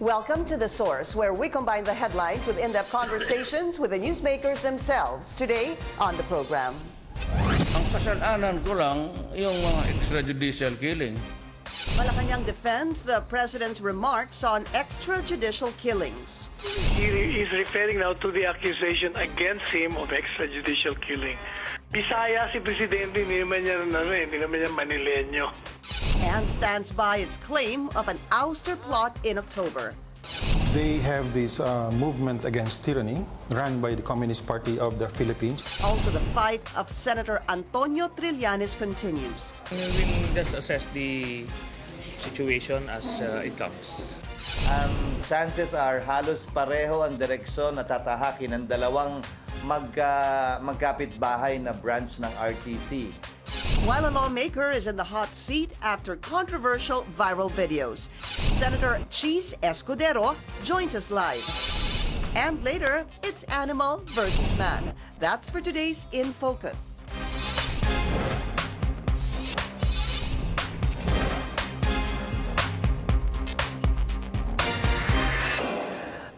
Welcome to The Source, where we combine the headlines with in-depth conversations with the newsmakers themselves. Today on the program. Ang kasalanan ko lang yung mga extrajudicial killing. Malacañang defends the president's remarks on extrajudicial killings. He is referring now to the accusation against him of extrajudicial killing. Bisaya si Presidente, hindi naman niya Manileño. And stands by its claim of an ouster plot in October. They have this movement against tyranny run by the Communist Party of the Philippines. Also, the fight of Senator Antonio Trillanes continues. We will just assess the situation as it comes. Ang chances are halos pareho ang direksyon na tatahakin ng dalawang magkapitbahay na branch ng RTC. While a lawmaker is in the hot seat after controversial viral videos, Senator Chiz Escudero joins us live. And later, it's animal versus man. That's for today's In Focus.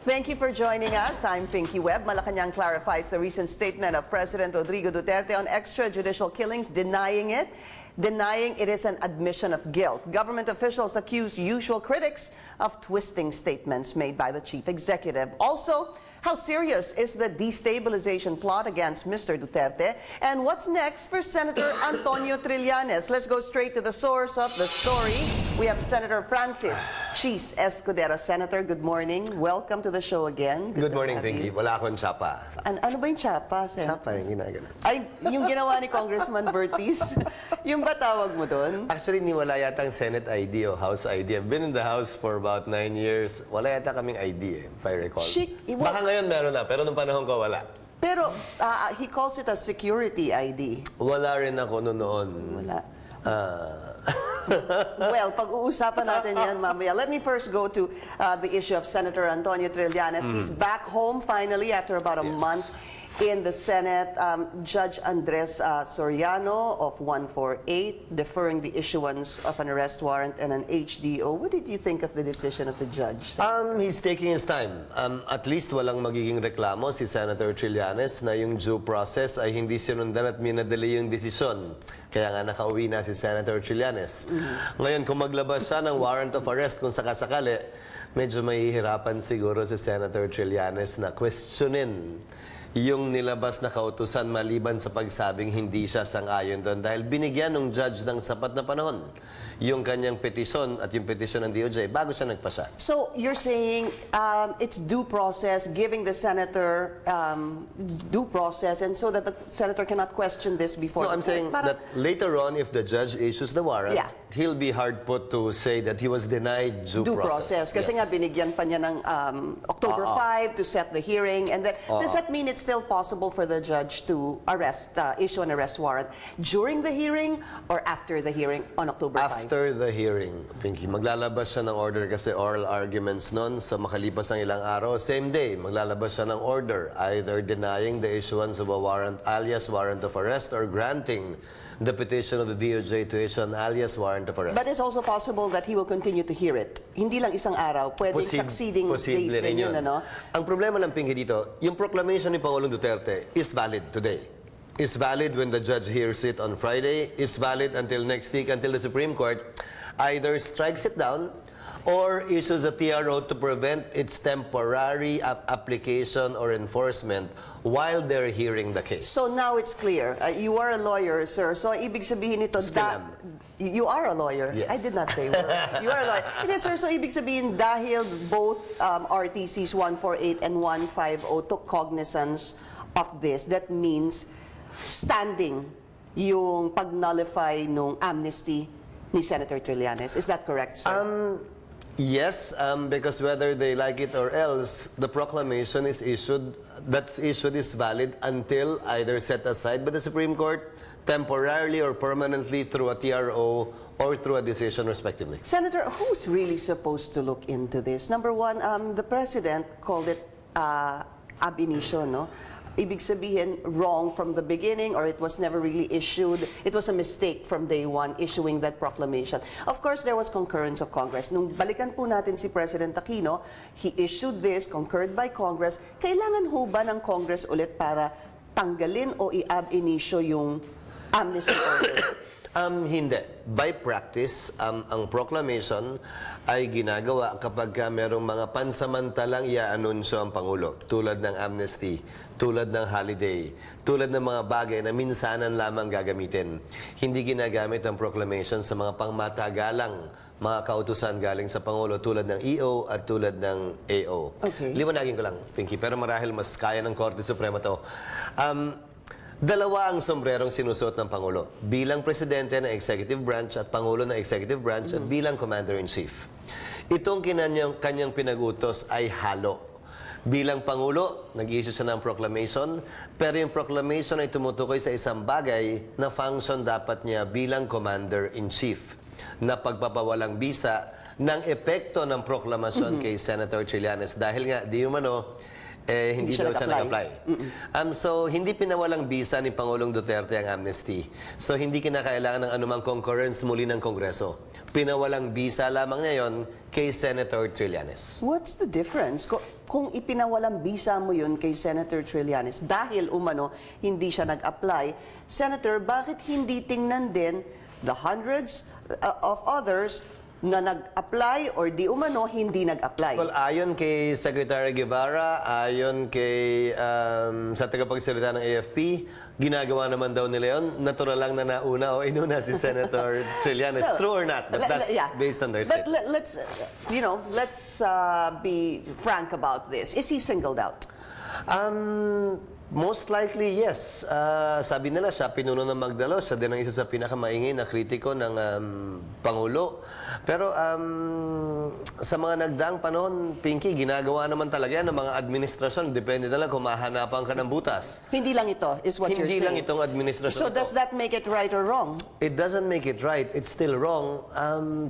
Thank you for joining us. I'm Pinky Webb. Malacañang clarifies the recent statement of President Rodrigo Duterte on extrajudicial killings, denying it is an admission of guilt. Government officials accuse usual critics of twisting statements made by the chief executive. Also, how serious is the destabilization plot against Mr. Duterte? And what's next for Senator Antonio Trillanes? Let's go straight to the source of the story. We have Senator Francis Chiz Escudero. Senator, good morning. Welcome to the show again. Good morning, Pinky. Wala akong tsapa. Ano ba yung tsapa, Sen? Tsapa yung ginagano. Ay, yung ginawa ni Congressman Bertis. Yung ba tawag mo doon? Actually, wala yata ang Senate ID o House ID. I've been in the House for about 9 years. Wala yata kaming ID if I recall. Baka ngayon meron na, pero nung panahon ko wala. Pero he calls it a security ID. Wala rin ako noon. Wala. Well, pag-uusapan natin yan mamaya. Let me first go to the issue of Senator Antonio Trillanes. He's back home finally after about a month in the Senate. Judge Andres Soriano of 148 deferring the issuance of an arrest warrant and an HDO. What did you think of the decision of the judge? He's taking his time. At least walang magiging reklamo si Senator Trillanes na yung due process ay hindi sinundan at minadali yung desisyon. Kaya nga nakauwi na si Senator Trillanes. Ngayon, kung maglabas siya ng warrant of arrest kung sakasakali, medyo mahihirapan siguro si Senator Trillanes na questionin yung nilabas na kautusan maliban sa pagsabing hindi siya sang-ayon doon dahil binigyan ng judge ng sapat na panahon yung kanyang petisyon at yung petisyon ng DOJ bago siya nagpasya. So you're saying it's due process, giving the senator due process, and so that the senator cannot question this before. No, I'm saying that later on, if the judge issues the warrant, he'll be hard put to say that he was denied due process. Kasi nga binigyan pa niya ng October 5 to set the hearing, and then does that mean it's still possible for the judge to issue an arrest warrant during the hearing or after the hearing on October 5? After the hearing, Pinky, maglalabas siya ng order kasi oral arguments nun. So makalipas ang ilang araw, same day, maglalabas siya ng order either denying the issuance of a warrant alias warrant of arrest or granting the petition of the DOJ to issue an alias warrant of arrest. But it's also possible that he will continue to hear it. Hindi lang isang araw, pwedeng succeeding days din yun, ano? Ang problema lang, Pinky, dito, yung proclamation ni Pangulong Duterte is valid today. Is valid when the judge hears it on Friday, is valid until next week, until the Supreme Court either strikes it down or issues a TRO to prevent its temporary application or enforcement while they're hearing the case. So now it's clear. You are a lawyer, sir. So ibig sabihin nito, you are a lawyer. Yes. I did not say word. You are a lawyer. Hindi, sir. So ibig sabihin, dahil both RTCs 148 and 150 took cognizance of this, that means standing yung pag-nullify nung amnesty ni Senator Trillanes. Is that correct, sir? Yes, because whether they like it or else, the proclamation is issued, is valid until either set aside by the Supreme Court, temporarily or permanently through a TRO or through a decision respectively. Senator, who's really supposed to look into this? Number one, the President called it ab initio, no? ibig sabihin, wrong from the beginning or it was never really issued. It was a mistake from day one issuing that proclamation. Of course, there was concurrence of Congress. Nung balikan po natin si President Aquino, he issued this, concurred by Congress. Kailangan ho ba ng Congress ulit para tanggalin o i-ab initio yung amnesty order? Hindi. By practice, ang proclamation ay ginagawa kapag merong mga pansamantalang i-anunsyo ang Pangulo, tulad ng amnesty, tulad ng holiday, tulad ng mga bagay na minsanan lamang gagamitin. Hindi ginagamit ang proclamation sa mga pangmatagalang mga kautusan galing sa Pangulo tulad ng EO at tulad ng AO. Okay. Liwanagin ko lang, Pinky, pero marahil mas kaya ng Korte Suprema to. Dalawa ang sombrerong sinusuot ng Pangulo. Bilang Presidente ng Executive Branch at Pangulo ng Executive Branch at bilang Commander-in-Chief. Itong kanyang pinag-utos ay halo. Bilang Pangulo, nag-issue siya ng proclamation, pero yung proclamation ay tumutukoy sa isang bagay na function dapat niya bilang Commander-in-Chief na pagpapawalang bisa ng epekto ng proklamasyon kay Senator Trillanes. Dahil nga, di umano, hindi daw siya nag-apply. So, hindi pinawalang bisa ni Pangulong Duterte ang amnesty. So, hindi kinakailangan ng anumang concurrence muli ng Kongreso. Pinawalang bisa lamang niya yon kay Senator Trillanes. What's the difference? Kung ipinawalang bisa mo yun kay Senator Trillanes, dahil umano hindi siya nag-apply, Senator, bakit hindi tingnan din the hundreds of others na nag-apply or di umano hindi nag-apply? Well, ayon kay Secretary Guevara, ayon kay sa tagapagsalita ng AFP, ginagawa naman daw nila yun. Natural lang na nauna o inuna si Senator Trillanes. Well, true or not? But that's based on their But statement. let's be frank about this. Is he singled out? Most likely, yes. Sabi nila, siya pinuno ng Magdalo. Siya din ang isa sa pinakamaingay na kritiko ng Pangulo. Pero sa mga nagdaang panahon, Pinky, ginagawa naman talaga yan ng mga administrasyon. Depende na lang kung mahanapan ka ng butas. Hindi lang ito, is what you're saying. Hindi lang itong administrasyon. So does that make it right or wrong? It doesn't make it right. It's still wrong.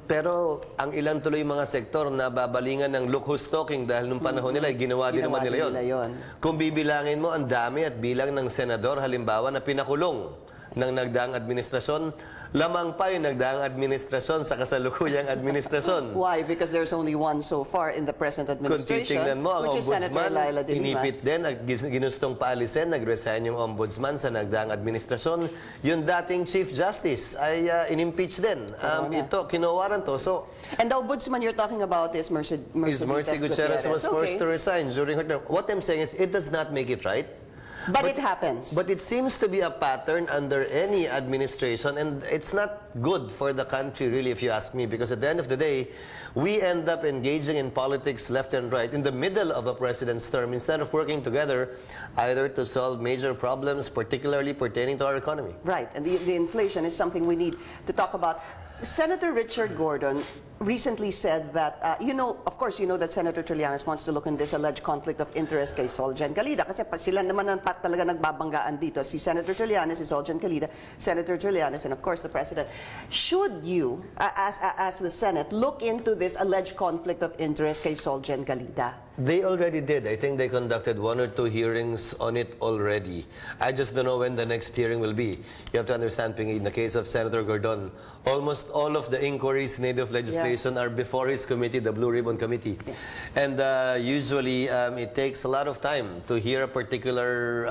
Pero ang ilang tuloy mga sektor na babalingan ng look who's talking dahil nung panahon nila, ginawa din naman nila yun. Kung bibilangin mo, ang dami at bilang ng senador, halimbawa, na pinakulong ng nagdaang administrasyon, lamang pa yung nagdaang administrasyon sa kasalukuyang administrasyon. Why? Because there's only one so far in the present Kung administration, titignan mo, ang which is Senator ombudsman, Laila de Lima. inipit din, ginustong paalisin, nag-resign yung ombudsman sa nagdaang administrasyon. Yung dating Chief Justice ay in-impeach din. Ito, kinawaran to. So, And the ombudsman you're talking about is Mercy Gutierrez was forced to resign during her term. What I'm saying is, it does not make it right. But it happens. But it seems to be a pattern under any administration, and it's not good for the country, really, if you ask me, because at the end of the day, we end up engaging in politics left and right in the middle of a president's term instead of working together either to solve major problems, particularly pertaining to our economy. Right, and the inflation is something we need to talk about. Senator Richard Gordon recently said that, of course, you know that Senator Trillanes wants to look in this alleged conflict of interest kay Soljan Calida. Kasi sila naman ang talaga nagbabanggaan dito. Si Senator Trillanes, si Soljan Calida, Senator Trillanes, and of course the President. Should you, as the Senate, look into this alleged conflict of interest kay Soljan Calida? They already did. I think they conducted 1 or 2 hearings on it already. I just don't know when the next hearing will be. You have to understand, Ping, in the case of Senator Gordon, almost all of the inquiries made of legislation are before his committee, the Blue Ribbon Committee. And usually, it takes a lot of time to hear a particular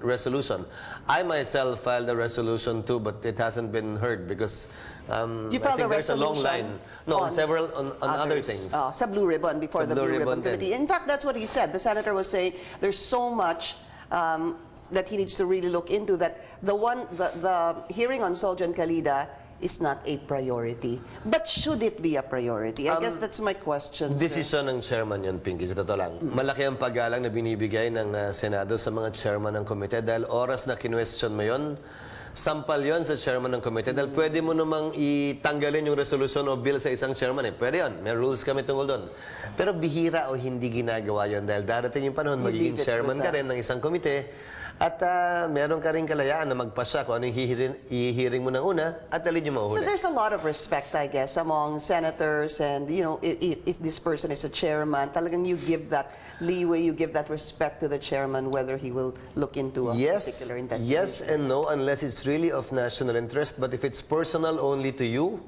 resolution. I myself filed a resolution too, but it hasn't been heard because You filed a there's a long resolution line. No, on other things. Sa Blue Ribbon, before the Blue Ribbon Committee. In fact, that's what he said. The senator was saying there's so much that he needs to really look into, that the hearing on Soljan Calida is not a priority. But should it be a priority? I guess that's my question. Desisyon ng chairman yan, Pinky, sa totoo lang. Malaki ang paggalang na binibigay ng Senado sa mga chairman ng komite dahil oras na kinwestiyon mo yun, sampal yon sa chairman ng komite. Dahil pwede mo namang itanggalin yung resolution o bill sa isang chairman. Pwede yun. May rules kami tungkol doon. Pero bihira o hindi ginagawa yon dahil darating yung panahon, magiging chairman ka rin ng isang komite At meron ka rin kalayaan na magpasya kung ano yung i-hearing mo ng una at alin yung So mauhuli. there's a lot of respect, I guess, among senators, and you know, if this person is a chairman, talagang you give that leeway, you give that respect to the chairman whether he will look into a particular investigation. Yes and no, unless it's really of national interest. But if it's personal only to you,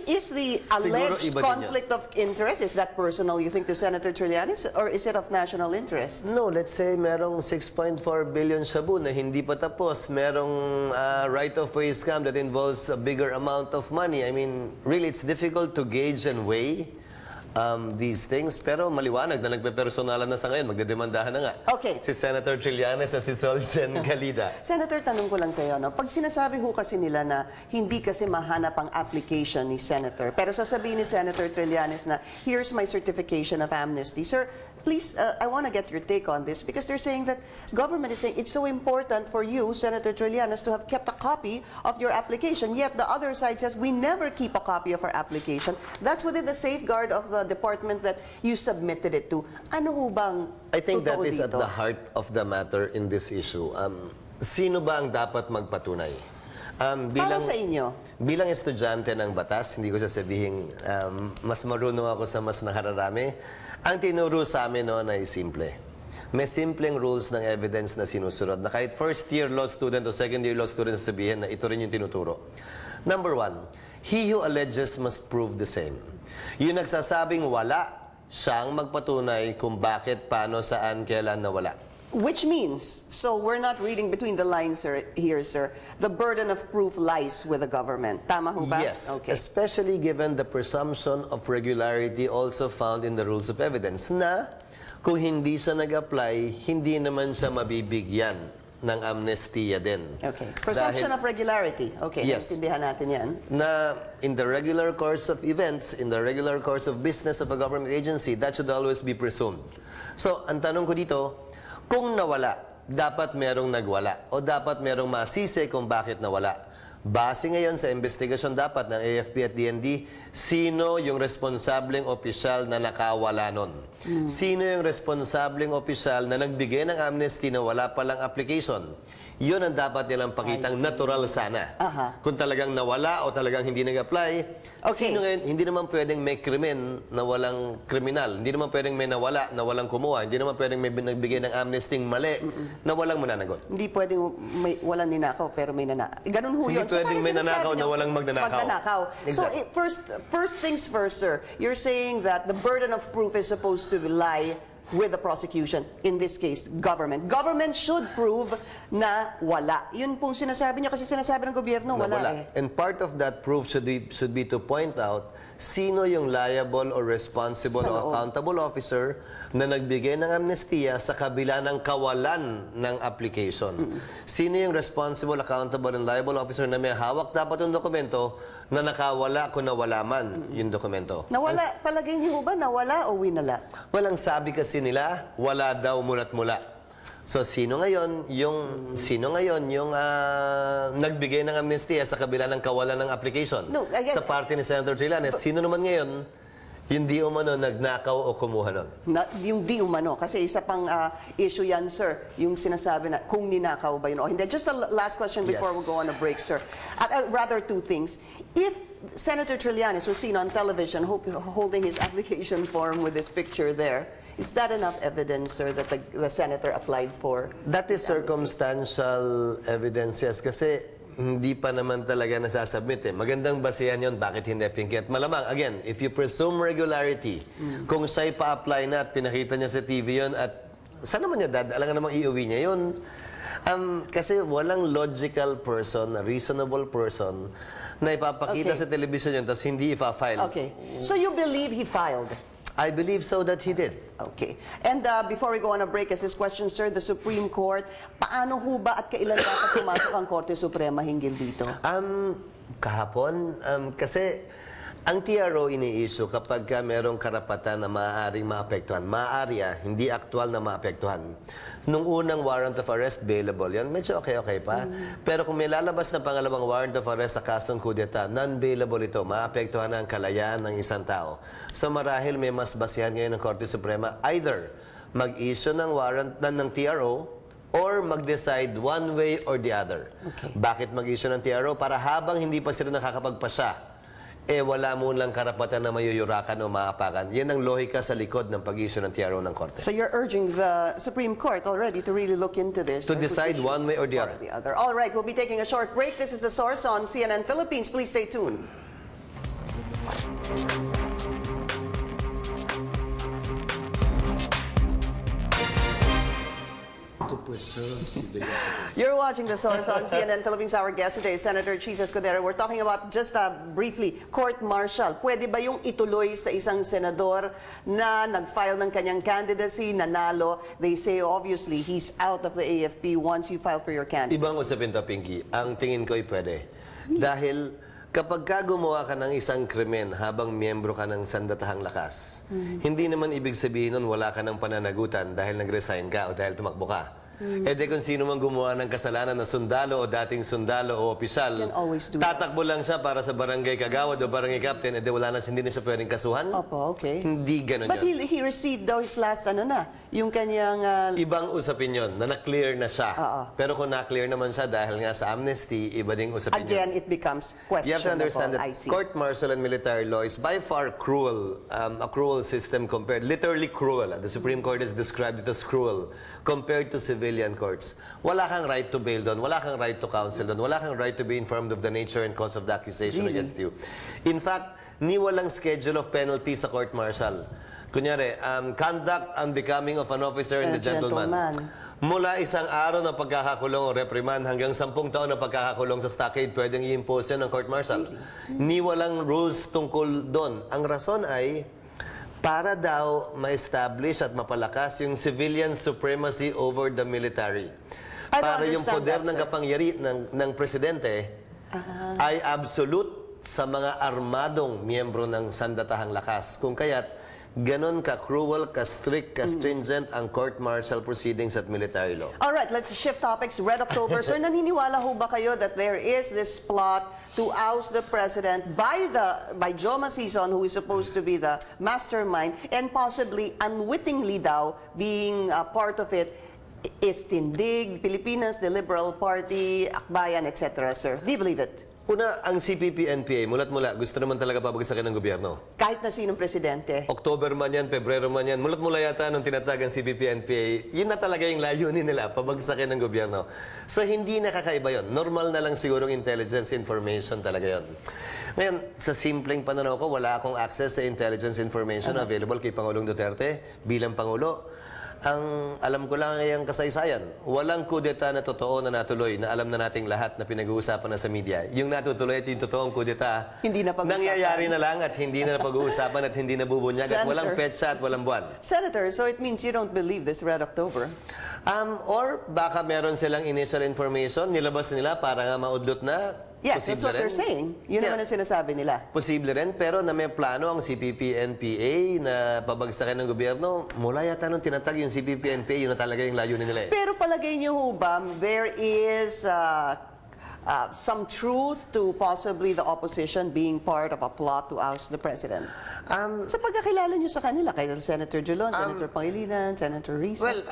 Is the alleged iba din conflict of interest, is that personal, you think, to Senator Trillanes, or is it of national interest? no, let's say merong 6.4 billion shabu na hindi pa tapos. Merong right-of-way scam that involves a bigger amount of money. I mean, really, it's difficult to gauge and weigh these things. Pero maliwanag na nagpe-personalan na sa ngayon. Magdedemandahan na nga. Okay. Si Senator Trillanes at si Solzen Galida. Senator, tanong ko lang sa iyo, no? Pag sinasabi ho kasi nila na hindi kasi mahanap ang application ni Senator, pero sasabihin ni Senator Trillanes na, here's my certification of amnesty. Sir, please, I want to get your take on this because they're saying that government is saying it's so important for you, Senator Trillanes, to have kept a copy of your application. Yet the other side says we never keep a copy of our application. That's within the safeguard of the department that you submitted it to. Ano ho bang I think that totoo is at dito? the heart of the matter in this issue. Sino ba ang dapat magpatunay? Para sa inyo? Bilang estudyante ng batas, hindi ko sasabihin mas marunong ako sa mas nakararami. Ang tinuro sa amin noon ay simple. May simpleng rules ng evidence na sinusunod na kahit first-year law student o second-year law student sabihin na ito rin yung tinuturo. Number one, he who alleges must prove the same. Yung nagsasabing wala, siyang magpatunay kung bakit, paano, saan, kailan nawala. Which means, so we're not reading between the lines here, sir, the burden of proof lies with the government. Tama ho ba? Yes, Okay. especially given the presumption of regularity also found in the rules of evidence na kung hindi siya nag-apply, hindi naman siya mabibigyan ng amnestiya din. Okay. Presumption of regularity. Okay, Yes. naintindihan natin yan. Na in the regular course of events, in the regular course of business of a government agency, that should always be presumed. So, ang tanong ko dito, kung nawala, dapat merong nagwala o dapat merong masisi kung bakit nawala. Base ngayon sa investigasyon dapat ng AFP at DND, sino yung responsableng opisyal na nakawala nun? Sino yung responsableng opisyal na nagbigay ng amnesty na wala palang application? Yun ang dapat nilang pakitang natural sana. Kung talagang nawala o talagang hindi nag-apply, Okay. sino ngayon, hindi naman pwedeng may krimen na walang kriminal. Hindi naman pwedeng may nawala na walang kumuha. Hindi naman pwedeng may nagbigay ng amnesty mali na walang mananagot. Hindi pwedeng may walang ninakaw pero may Ganun ho Hindi yun. So, pwedeng parang may sinasabi nanakaw na niyo, walang magnanakaw. So, Exactly. first things first, sir. You're saying that the burden of proof is supposed to lie with the prosecution, in this case, government. Government should prove na wala. Yun pong sinasabi niya kasi sinasabi ng gobyerno, Na wala wala. eh. And part of that proof should be to point out sino yung liable or responsible Sa or loob. accountable officer na nagbigay ng amnestiya sa kabila ng kawalan ng application. Sino yung responsible, accountable, and liable officer na may hawak dapat yung dokumento na nakawala kung nawala man yung dokumento. Nawala, palagay niyo ba nawala o winala? Walang sabi kasi nila, wala daw mulat mula. So sino ngayon yung nagbigay ng amnestiya sa kabila ng kawalan ng application? No, again, sa parte ni Senator Trillanes, sino naman ngayon yung di umano nagnakaw o kumuha nun? Yung di umano, kasi isa pang issue yan, sir, yung sinasabi na kung ninakaw ba yun o hindi. Just a last question before Yes. we go on a break, sir. Rather, two things. If Senator Trillanes was seen on television holding his application form with this picture there, is that enough evidence, sir, that the senator applied for? That is circumstantial evidence, yes. Kasi hindi pa naman talaga nasasubmit eh. Magandang basehan yon bakit hindi pinky. At malamang, again, if you presume regularity, kung siya'y pa-apply na at pinakita niya sa TV yon at saan naman niya alam nga namang iuwi niya yun. Kasi walang logical person, reasonable person, na ipapakita Okay. sa television yun tapos hindi ipa-file. Okay. So you believe he filed? I believe so that he did. Okay. And before we go on a break, as this question, sir, the Supreme Court, paano ho ba at kailan dapat pumasok ang Korte Suprema hinggil dito? Kahapon, kasi ang TRO ini-issue kapag merong karapatan na maaaring maapektuhan. Maaari hindi aktual na maapektuhan. Nung unang warrant of arrest, bailable yan. Medyo okay pa. Pero kung may lalabas na pangalawang warrant of arrest sa kasong kudeta, non-bailable ito. Maapektuhan ang kalayaan ng isang tao. So marahil may mas basihan ngayon ng Korte Suprema, either mag-issue ng warrant ng TRO or mag-decide one way or the other. Bakit mag-issue ng TRO? Para habang hindi pa sila nakakapagpasya, wala mo lang karapatan na mayuyurakan o maapakan. Yan ang lohika sa likod ng pag-issue ng TRO ng Korte. So you're urging the Supreme Court already to really look into this. To decide one way or the other. All right, we'll be taking a short break. This is The Source on CNN Philippines. Please stay tuned. You're watching The Source on CNN Philippines. Our guest today is Senator Chiz Escudero. We're talking about, just briefly, court-martial. Pwede ba yung ituloy sa isang senador na nag-file ng kanyang candidacy, nanalo? They say, obviously, he's out of the AFP once you file for your candidacy. Ibang usapin to, Pinky. Ang tingin ko ay pwede. Dahil kapag gumawa ka ng isang krimen habang miyembro ka ng sandatahang lakas, hindi naman ibig sabihin nun wala ka ng pananagutan dahil nag-resign ka o dahil tumakbo ka. De kung sino man gumawa ng kasalanan na sundalo o dating sundalo o opisyal, Can always do that. tatakbo lang siya para sa barangay kagawad o barangay captain, wala na, hindi na siya pwedeng kasuhan. Opo, okay. Hindi ganun But yun. he received daw his last, yung kanyang... Ibang usapin yun, na na-clear na siya. Pero kung na-clear naman siya dahil nga sa amnesty, iba ding usapin yun. again, it becomes You have to understand questionable. I that see. court-martial and military law is by far cruel, a cruel system compared, literally cruel. The Supreme Court has described it as cruel compared to civilian courts. Wala kang right to bail doon, wala kang right to counsel doon, wala kang right to be informed of the nature and cause of the accusation against you. In fact, ni walang schedule of penalty sa court-martial. Kunyari, conduct unbecoming of an officer and a gentleman. Mula isang araw na pagkakakulong o reprimand hanggang 10 taon na pagkakakulong sa stockade, pwedeng i-impose yan ng court-martial. Ni walang rules tungkol doon. Ang rason ay para daw ma-establish at mapalakas yung civilian supremacy over the military. I don't Para yung understand poder that, ng sir. kapangyari ng presidente ay absolute sa mga armadong miyembro ng sandatahang lakas. Kung kaya't ganon ka-cruel, ka-strict, ka-stringent ang court-martial proceedings at military law. All right, let's shift topics. Red October. Sir, naniniwala ho ba kayo that there is this plot to oust the president by Joe Masison, who is supposed to be the mastermind, and possibly unwittingly daw being part of it is Tindig, Pilipinas, the Liberal Party, Akbayan, etc., sir? Do you believe it? Una, ang CPP-NPA, mulat-mula, gusto naman talaga pabagsakin ng gobyerno. Kahit na sinong presidente. October man yan, Pebrero man yan, mulat-mula yata nung tinatag ang CPP-NPA, yun na talaga yung layunin nila, pabagsakin ng gobyerno. So, hindi nakakaiba yun. Normal na lang sigurong intelligence information talaga yun. Ngayon, sa simpleng pananaw ko, wala akong access sa intelligence information available kay Pangulong Duterte bilang Pangulo. Ang alam ko lang ay ang kasaysayan. Walang kudeta na totoo na natuloy na alam na nating lahat na pinag-uusapan na sa media. Yung natutuloy at yung totoong kudeta, Hindi na pag-usapan. nangyayari na lang at hindi na pag-uusapan at hindi na bubunyag at walang petsa at walang buwan. Senator, so it means you don't believe this Red October? Or baka meron silang initial information, nilabas nila para nga maudlot na. Yes, that's Posible what they're rin. saying. Yun naman ang sinasabi nila. Posible rin, pero na may plano ang CPP-NPA na pabagsakin ng gobyerno, mula yata nung tinatag yung CPP-NPA, yun na talaga yung layunin nila eh. Pero palagay niyo ho ba, there is some truth to possibly the opposition being part of a plot to oust the president? Sa pagkakilala niyo sa kanila, kay Senator Julon, Senator Pangilinan, Senator Risa. Well,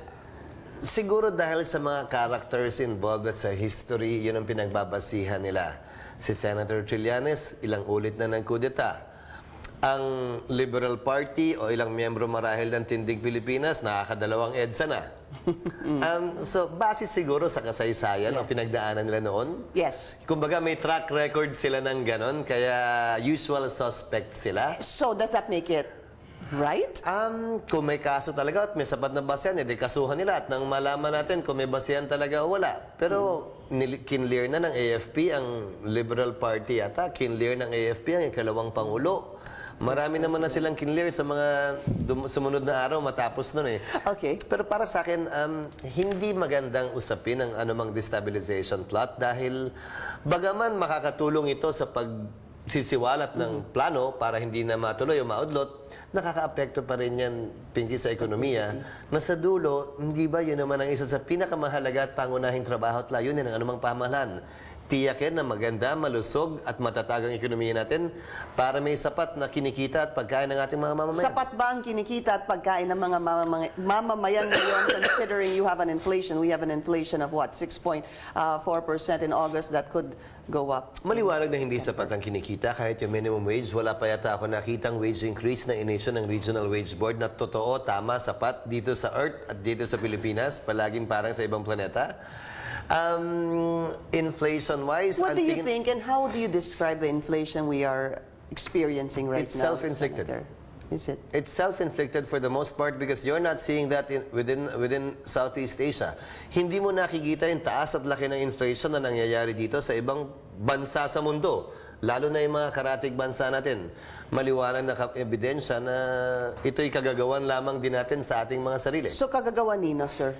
siguro dahil sa mga characters involved at sa history, yun ang pinagbabasihan nila. Si Senator Trillanes, ilang ulit na ng kudeta. Ang Liberal Party o ilang miyembro marahil ng Tindig Pilipinas, nakakadalawang EDSA na. So, base siguro sa kasaysayan ang pinagdaanan nila noon. Yes. Kumbaga, may track record sila ng ganon, kaya usual suspect sila. So does that make it right? Kung may kaso talaga at may sapat na basehan, edi kasuhan nila at nang malaman natin kung may basehan talaga o wala. Pero kinlear na ng AFP ang Liberal Party yata, kinlear ng AFP ang ikalawang Pangulo. Marami naman na silang kinlear sa mga sumunod na araw matapos nun eh. Okay. Pero para sa akin, hindi magandang usapin ang anumang destabilization plot dahil bagaman makakatulong ito sa pagsisiwalat ng plano para hindi na matuloy o maudlot, nakakaapekto pa rin yan, Pinky, sa ekonomiya. Na sa dulo, hindi ba yun naman ang isa sa pinakamahalaga at pangunahing trabaho at layunin ng anumang pamahalaan? tiyakin na maganda, malusog at matatag ang ekonomiya natin para may sapat na kinikita at pagkain ng ating mga mamamayan. Sapat ba ang kinikita at pagkain ng mga mamamayan ngayon considering you have an inflation? We have an inflation of what? 6.4% in August that could go up. Maliwanag na hindi sapat ang kinikita kahit yung minimum wage. Wala pa yata ako nakitang wage increase na inisyo ng Regional Wage Board na totoo, tama, sapat dito sa Earth at dito sa Pilipinas. Palaging parang sa ibang planeta. Inflation-wise... What do you think and how do you describe the inflation we are experiencing right It's now? self-inflicted. Senator? Is it? It's self-inflicted for the most part because you're not seeing that within Southeast Asia. Hindi mo nakikita yung taas at laki ng inflation na nangyayari dito sa ibang bansa sa mundo. Lalo na yung mga karatig bansa natin. Maliwanag na ebidensya na ito'y kagagawan lamang din natin sa ating mga sarili. So kagagawa nino, sir?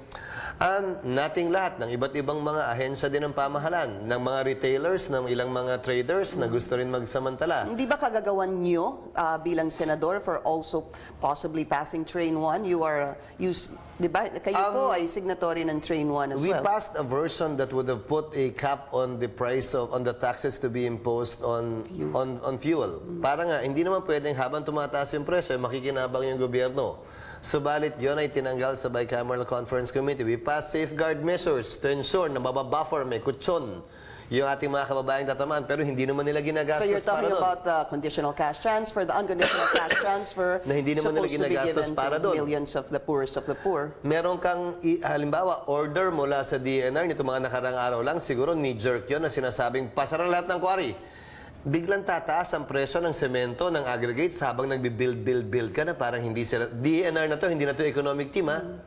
Nating lahat ng iba't ibang mga ahensya din ng pamahalaan, ng mga retailers, ng ilang mga traders na gusto rin magsamantala. Hindi ba kagagawan nyo bilang senador for also possibly passing Train 1? You are, di ba? Kayo po ay signatory ng Train 1 as We well. passed a version that would have put a cap on the price on the taxes to be imposed on fuel. Para nga, hindi naman pwedeng habang tumataas yung presyo, makikinabang yung gobyerno. Subalit yun ay tinanggal sa Bicameral Conference Committee. We passed safeguard measures to ensure na mababuffer, may kutsyon yung ating mga kababayang tatamaan, pero hindi naman nila ginagastos So you're para talking doon. about the conditional cash transfer, the unconditional cash transfer Na hindi naman nila supposed to be ginagastos given para to doon. millions of the poorest of the poor. Meron kang, halimbawa, order mula sa DNR, nito mga nakarang araw lang, siguro knee-jerk yun na sinasabing, pasara lahat ng quarry. Biglang tataas ang presyo ng semento, ng aggregates, habang nagbi-build ka na parang hindi sila, DNR na to, hindi na to economic team, ha?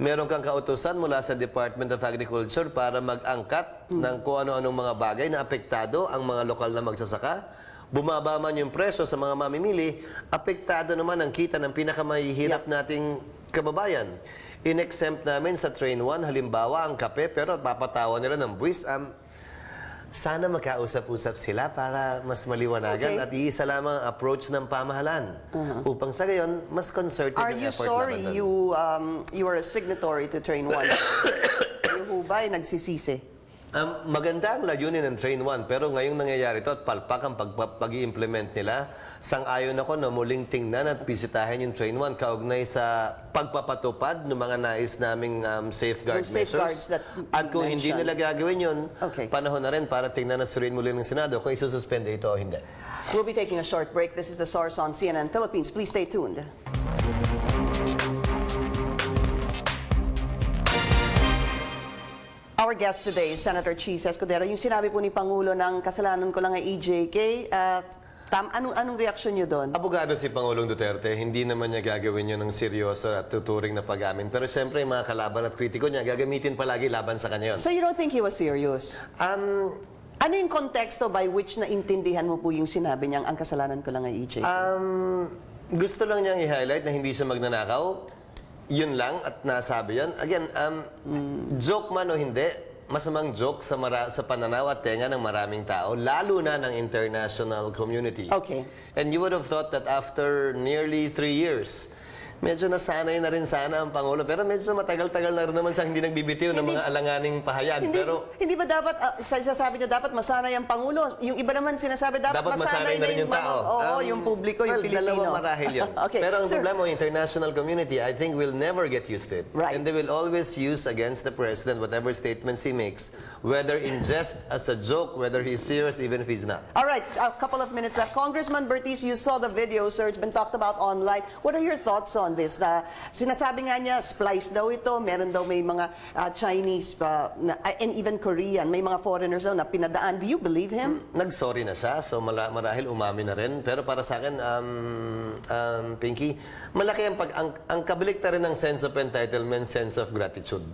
Meron kang kautusan mula sa Department of Agriculture para mag-angkat ng kung ano-anong mga bagay na apektado ang mga lokal na magsasaka. Bumaba man yung presyo sa mga mamimili, apektado naman ang kita ng pinakamahihirap nating kababayan. In-exempt namin sa Train 1, halimbawa, ang kape, pero papatawan nila ng buwis. Sana magkausap-usap sila para mas maliwanagan at iisa lamang ang approach ng pamahalaan. Upang sa gayon, mas concerted Are yung you effort sorry naman doon. you are a signatory to Train 1? Kayo ho ba ay nagsisisi? Maganda ang layunin ng Train 1, pero ngayong nangyayari ito at palpak ang pag-i-implement nila, sang-ayon ako na muling tingnan at bisitahin yung Train 1 kaugnay sa pagpapatupad ng mga nais naming safeguard Those safeguards measures. that you At kung hindi mentioned. nila gagawin yun, Okay. panahon na rin para tingnan at suriin muli ng Senado kung isususpende ito o hindi. We'll be taking a short break. This is The Source on CNN Philippines. Please stay tuned. Our guest today is Senator Chiz Escudero. Yung sinabi po ni Pangulo ng kasalanan ko lang ay EJK, anong reaksyon niyo doon? Abogado si Pangulong Duterte, hindi naman niya gagawin yun ng seryoso at tuturing na pag-amin. Pero siyempre, yung mga kalaban at kritiko niya, gagamitin palagi laban sa kanya yun. So you don't think he was serious? Ano yung konteksto by which naintindihan mo po yung sinabi niyang ang kasalanan ko lang ay EJK? Gusto lang niyang i-highlight na hindi siya magnanakaw. Yun lang at nasabi yun. Again, joke man o hindi, masamang joke sa pananaw at tenga ng maraming tao, lalo na ng international community. Okay. And you would have thought that after nearly 3 years, medyo nasanay na rin sana ang Pangulo. Pero medyo matagal-tagal na rin naman siyang hindi nagbibitiw ng mga alanganing pahayag. Hindi ba dapat, sasabi niyo dapat masanay ang Pangulo? Yung iba naman sinasabi dapat masanay na rin yung tao. Oo, yung publiko, yung Pilipino. Dalawa marahil yun. Okay, Pero ang sir, problema ng international community, I think will never get used to it. Right. And they will always use against the president whatever statements he makes, whether in jest, as a joke, whether he's serious, even if he's not. all right, a couple of minutes left. Congressman Bertis, you saw the video, sir. It's been talked about online. What are your thoughts on this? Sinasabi nga niya, splice daw ito. Meron daw may mga Chinese and even Korean. May mga foreigners daw na pinadaan. Do you believe him? Nag-sorry na siya, so marahil umamin na rin. Pero para sa akin, Pinky, malaki ang kabaliktaran ng sense of entitlement, sense of gratitude.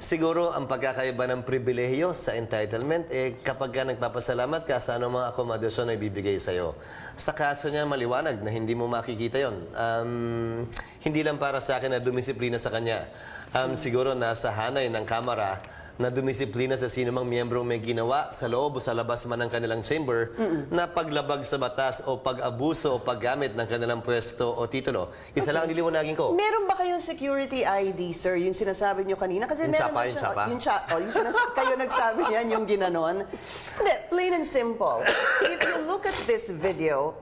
Siguro ang pagkakaiba ng pribilehiyo sa entitlement, kapag ka nagpapasalamat ka sa anong mga akomodasyon na ibibigay sa'yo. Sa kaso niya, maliwanag na hindi mo makikita yon. Hindi lang para sa akin na dumisiplina sa kanya. Siguro nasa hanay ng Kamara na dumisiplina sa sino mang miyembrong may ginawa sa loob o sa labas man ng kanilang chamber na paglabag sa batas o pag-abuso o paggamit ng kanilang pwesto o titulo. Isa lang ang niliwanagin ko. Meron ba kayong security ID, sir? Yung sinasabi nyo kanina? Kasi Yung meron tsapa, daw yung siya- tsapa? kayo nagsabi niyan, yung ginanon. Hindi, plain and simple. If you look at this video,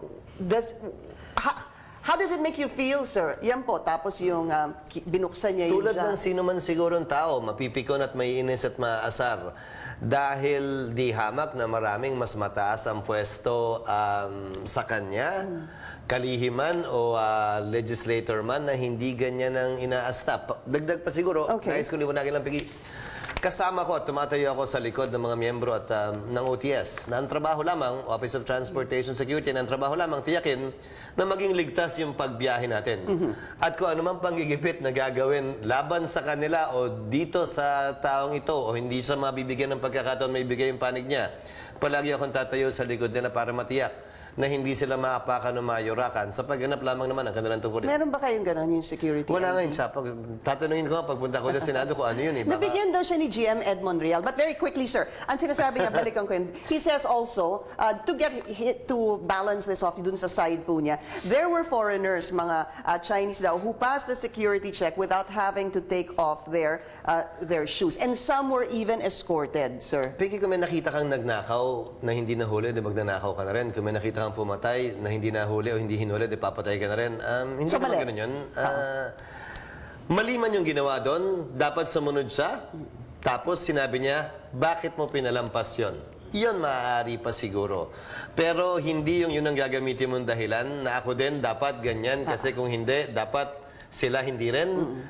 how does it make you feel, sir? Yan po, tapos yung binuksan niya yung Tulad ng sino man sigurong tao, mapipikon at maiinis at maaasar. Dahil di hamak na maraming mas mataas ang pwesto sa kanya, kalihiman o legislator man na hindi ganyan ang inaasta. Dagdag pa siguro, Okay. nais ko liwanagin lang, Piggy. Kasama ko at tumatayo ako sa likod ng mga miyembro at ng OTS na ang trabaho lamang, Office of Transportation Security, na ang trabaho lamang tiyakin na maging ligtas yung pagbiyahe natin. At kung anumang panggigipit na gagawin laban sa kanila o dito sa taong ito o hindi siya mabibigyan ng pagkakataon may bigay yung panig niya, palagi akong tatayo sa likod nila para matiyak na hindi sila maapakan o mayorakan sa pagganap lamang naman ang kanilang tungkulin. Meron ba kayong gano'n yung security Wala nga ID? yun siya. Tatanungin ko nga pagpunta ko sa Senado kung ano yun. Baka- Nabigyan daw siya ni GM Edmond Real. But very quickly, sir, ang sinasabi niya, balikan ko yun, he says also, to balance this off dun sa side po niya, there were foreigners, mga Chinese daw, who passed the security check without having to take off their shoes. And some were even escorted, sir. Pinky, kung may nakita kang nagnakaw na hindi nahuli, di magnanakaw ka na rin. Kung may nakita kang pumatay na hindi nahuli o hindi hinuli, di papatay ka na rin. Hindi So, naman mali. ganun yun. Mali man yung ginawa doon, dapat sumunod siya. Tapos sinabi niya, bakit mo pinalampas yun? Yun maaari pa siguro. Pero hindi yun ang gagamitin mong dahilan na ako din dapat ganyan kasi kung hindi, dapat sila hindi rin.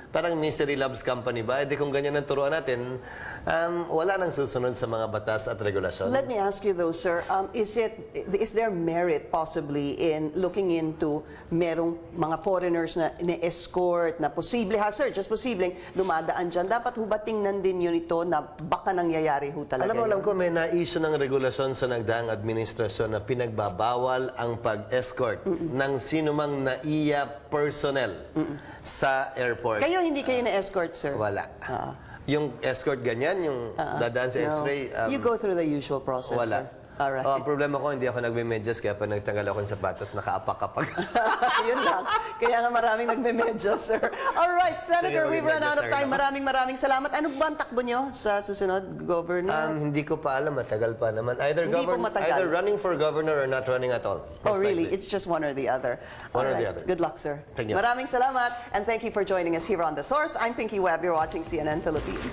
Parang misery loves company ba? E di kung ganyan ang turuan natin, wala nang susunod sa mga batas at regulasyon. Let me ask you though, sir, is there merit possibly in looking into merong mga foreigners na escort na posible, sir, just posibleng dumadaan dyan? Dapat ba tingnan din yun ito na baka nangyayari ho talaga Alam yun? ko may na-issue ng regulasyon sa nagdaang administrasyon na pinagbabawal ang pag-escort ng sinumang NAIA personnel sa airport. Kayo, hindi kayo na-escort, sir? Wala. Yung escort ganyan, yung dadaan sa No. X-ray. You go through the usual process, Wala. sir? Alright. Ang problema ko, hindi ako nagme-medyas kaya pag nagtanggal ako ng sapatos, nakaapak-apak. Yun lang. Kaya nga maraming nagme-medyo, sir. Alright, Senator, Sige, we've run out of mag-medyas time. na rin Maraming salamat. Ano ba ang takbo nyo sa susunod, Governor? Hindi ko pa alam, matagal pa naman. Hindi po matagal. Either running for governor or not running at all. Oh, Most really? likely. It's just one or the other. One or the Alright. other. Good luck, sir. Thank you. Maraming salamat, and thank you for joining us here on The Source. I'm Pinky Webb. You're watching CNN Philippines.